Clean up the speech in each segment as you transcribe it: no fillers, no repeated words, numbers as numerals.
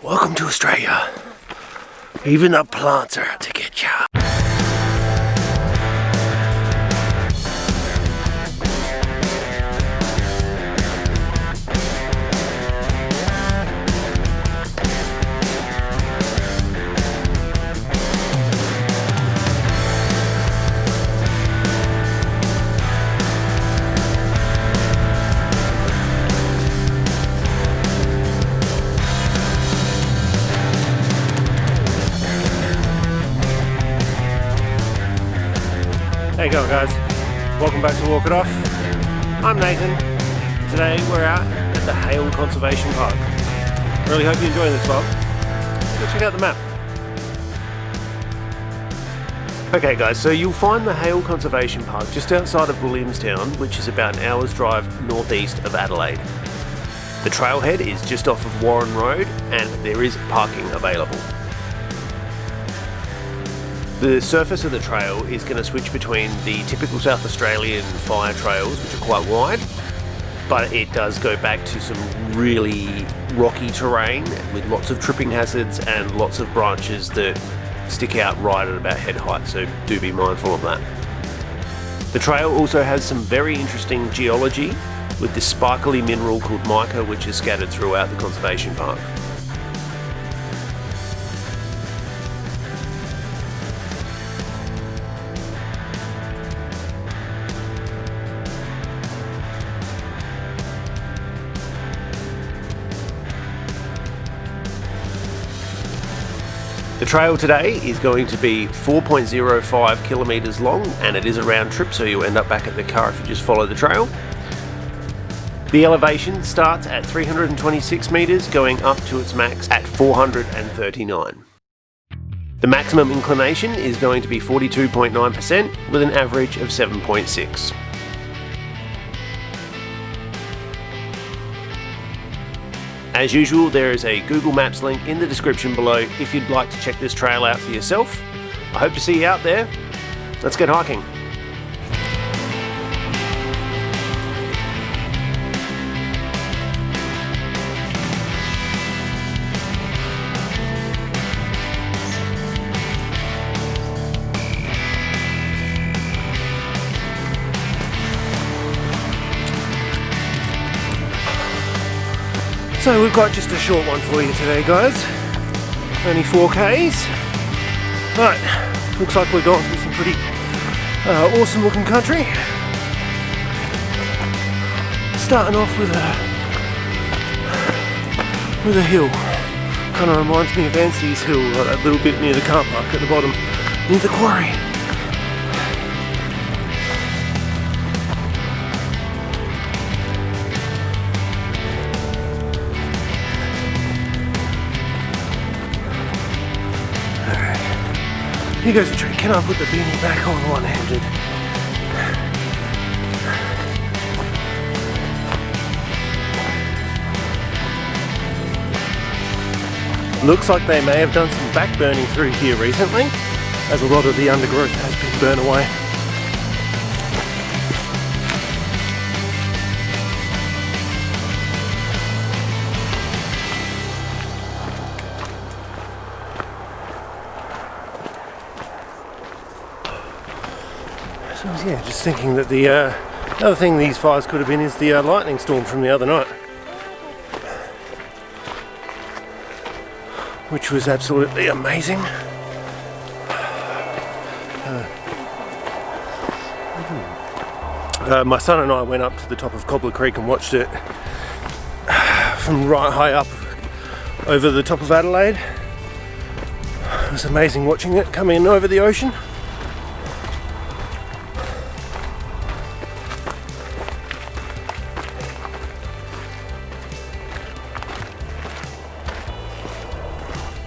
Welcome to Australia. Even the plants are out to get ya. How you going, guys? Welcome back to Walk It Off. I'm Nathan. Today we're out at the Hale Conservation Park. Really hope you're enjoying this vlog. Let's go check out the map. Okay guys, so you'll find the Hale Conservation Park just outside of Williamstown, which is about an hour's drive northeast of Adelaide. The trailhead is just off of Warren Road and there is parking available. The surface of the trail is going to switch between the typical South Australian fire trails, which are quite wide, but it does go back to some really rocky terrain with lots of tripping hazards and lots of branches that stick out right at about head height, so do be mindful of that. The trail also has some very interesting geology with this sparkly mineral called Mica, which is scattered throughout the conservation park. The trail today is going to be 4.05 kilometres long and it is a round trip, so you'll end up back at the car if you just follow the trail. The elevation starts at 326 metres going up to its max at 439. The maximum inclination is going to be 42.9% with an average of 7.6. As usual, there is a Google Maps link in the description below if you'd like to check this trail out for yourself. I hope to see you out there. Let's get hiking. So we've got just a short one for you today, guys. Only 4Ks. But looks like we're going through some pretty awesome looking country. Starting off with a hill. Kind of reminds me of Anstey's Hill, like that little bit near the car park at the bottom, near the quarry. Here goes a trick. Can I put the beanie back on one-handed? Looks like they may have done some back burning through here recently, as a lot of the undergrowth has been burnt away. So yeah, just thinking that the other thing these fires could have been is the lightning storm from the other night, which was absolutely amazing. My son and I went up to the top of Cobbler Creek and watched it from right high up over the top of Adelaide. It was amazing watching it coming in over the ocean.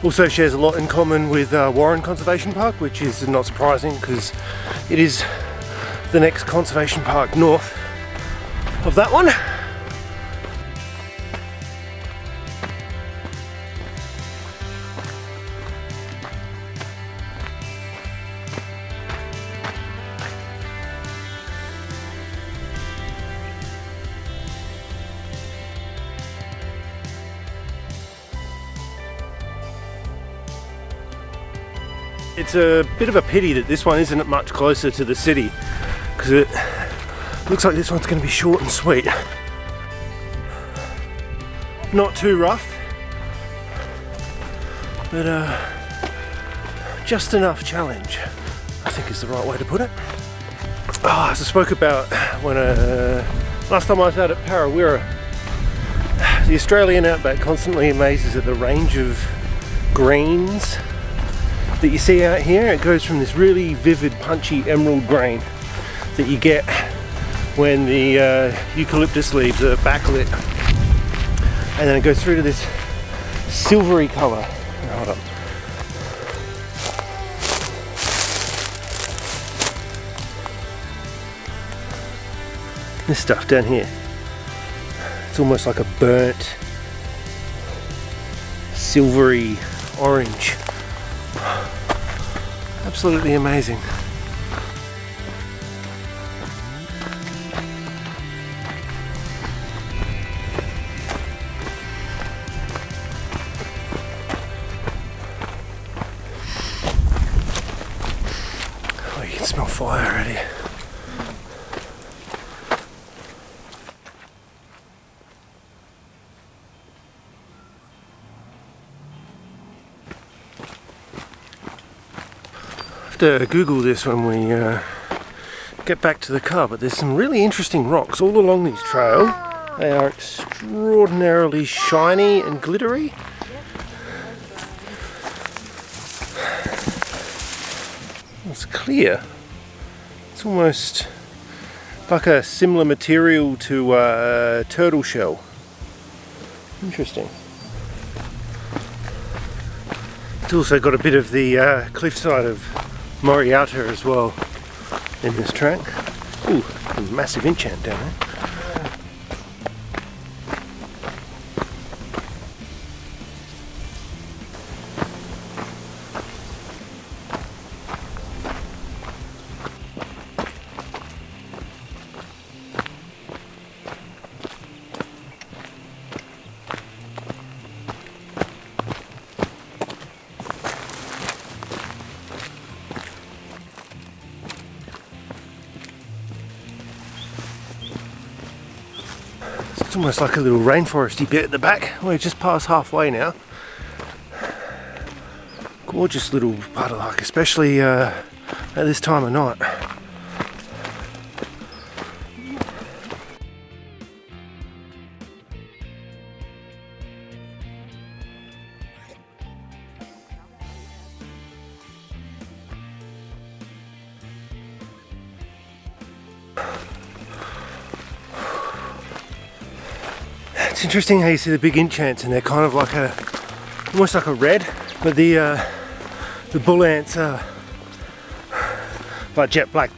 Also shares a lot in common with Warren Conservation Park, which is not surprising because it is the next conservation park north of that one. it's a bit of a pity that this one isn't much closer to the city, because it looks like this one's going to be short and sweet. Not too rough, but just enough challenge, I think is the right way to put it. As I spoke about when last time I was out at Parawira, the Australian outback constantly amazes at the range of greens that you see out here. It goes from this really vivid, punchy emerald green that you get when the eucalyptus leaves are backlit, and then it goes through to this silvery colour. Hold on. This stuff down here, it's almost like a burnt, silvery orange. Absolutely amazing. Oh, you can smell fire already. To Google this when we get back to the car, but there's some really interesting rocks all along this trail. They are extraordinarily shiny and glittery. It's clear. It's almost like a similar material to a turtle shell. Interesting. It's also got a bit of the cliffside of Moriata as well in this track. Ooh, a massive enchant down there. It's almost like a little rainforesty bit at the back. We're just past halfway now. Gorgeous little part of luck, especially at this time of night. It's interesting how you see the big enchants and they're kind of like almost like a red, but the bull ants are like jet black.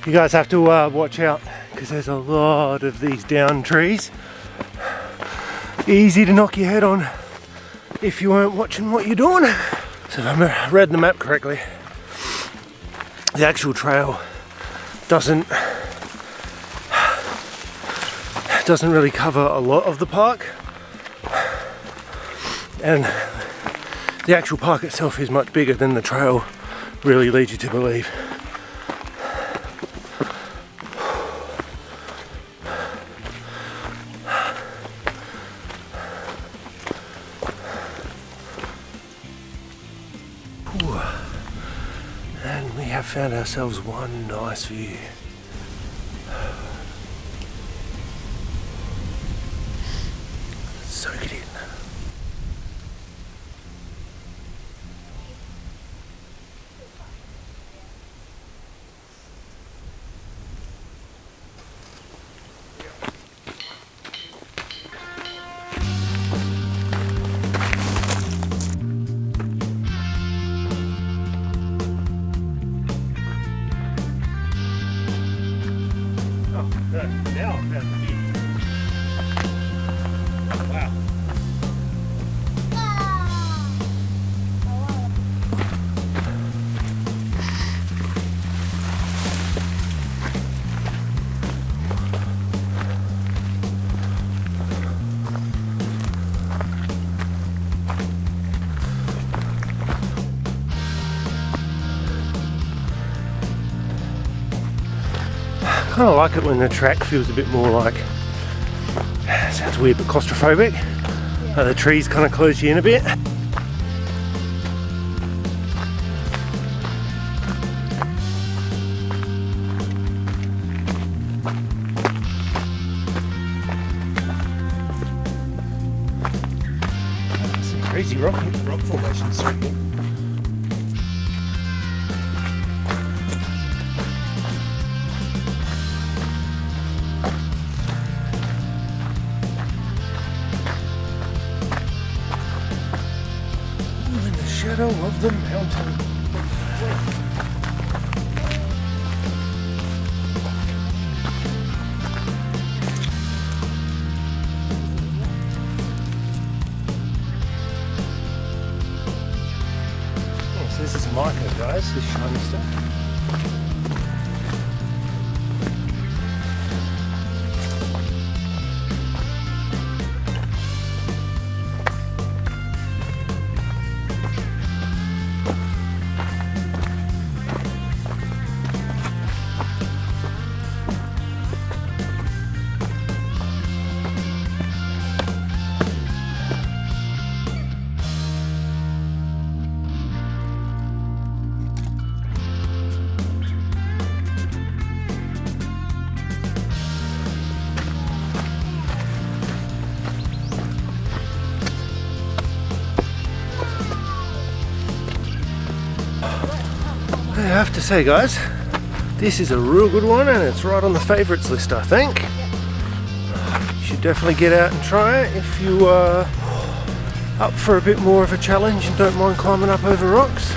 You guys have to watch out because there's a lot of these down trees. Easy to knock your head on if you weren't watching what you're doing. So if I read the map correctly, the actual trail doesn't really cover a lot of the park, and the actual park itself is much bigger than the trail really leads you to believe. And we have found ourselves one nice view. Soak it in. Wow. I kind of like it when the track feels a bit more like, sounds weird but claustrophobic. The trees kind of close you in a bit. Some crazy rock formations through here. Shadow of the mountain. Oh, so this is Mica, guys, this shiny stuff. I have to say, guys, this is a real good one and it's right on the favourites list, I think. You should definitely get out and try it if you are up for a bit more of a challenge and don't mind climbing up over rocks.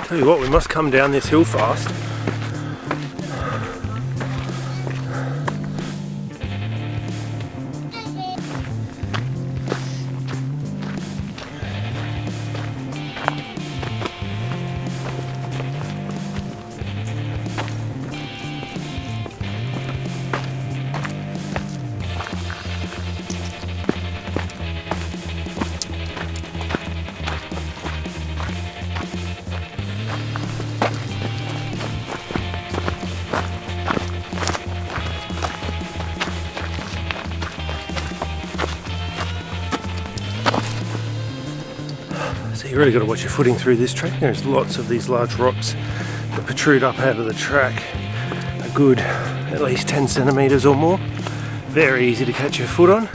Tell you what, we must come down this hill fast. So you really got to watch your footing through this track. There's lots of these large rocks that protrude up out of the track, a good at least 10 centimetres or more. Very easy to catch your foot on.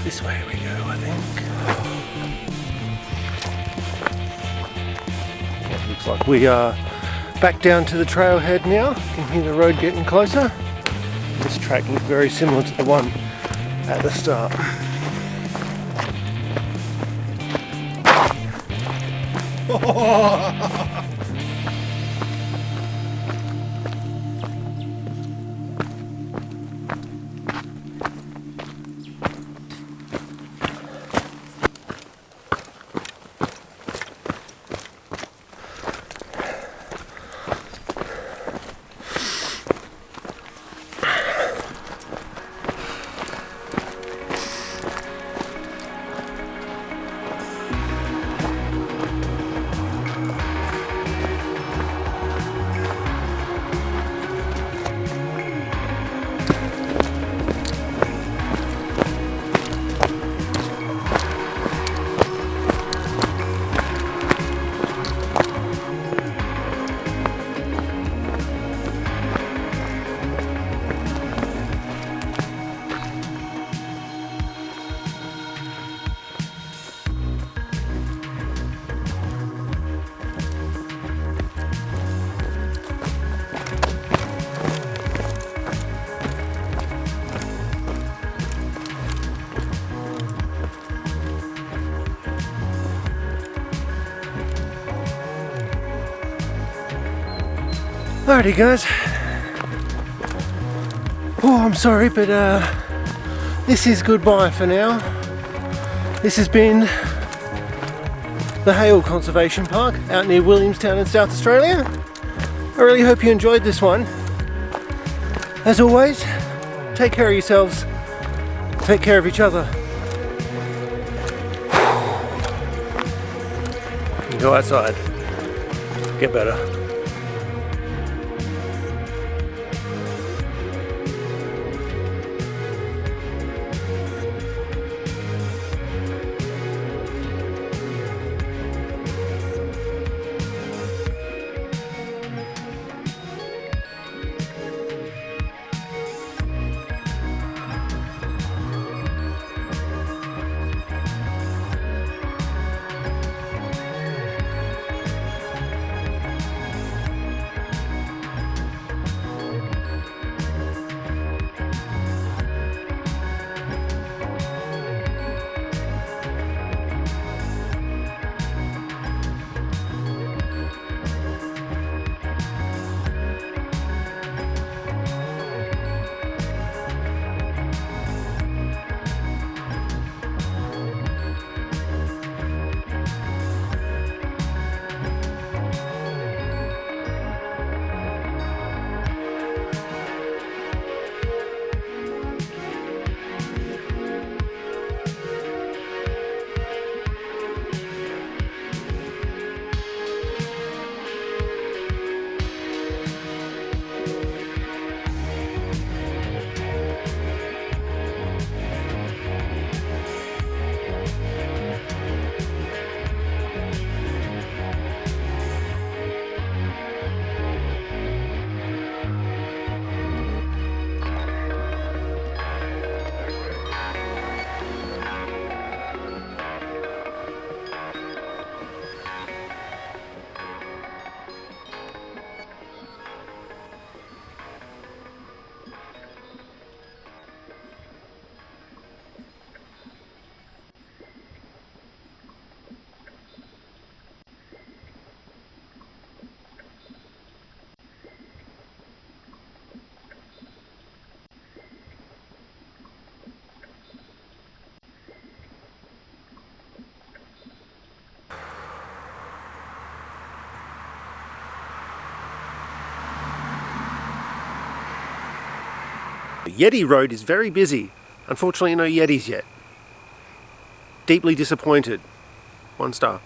This way we go, I think. It looks like we are back down to the trailhead now. You can hear the road getting closer. This track looks very similar to the one at the start. Alrighty guys. Oh, I'm sorry, but this is goodbye for now. This has been the Hale Conservation Park out near Williamstown in South Australia. I really hope you enjoyed this one. As always, take care of yourselves, take care of each other. Go outside, get better. Yeti Road is very busy. Unfortunately, no Yetis yet. Deeply disappointed. 1 star.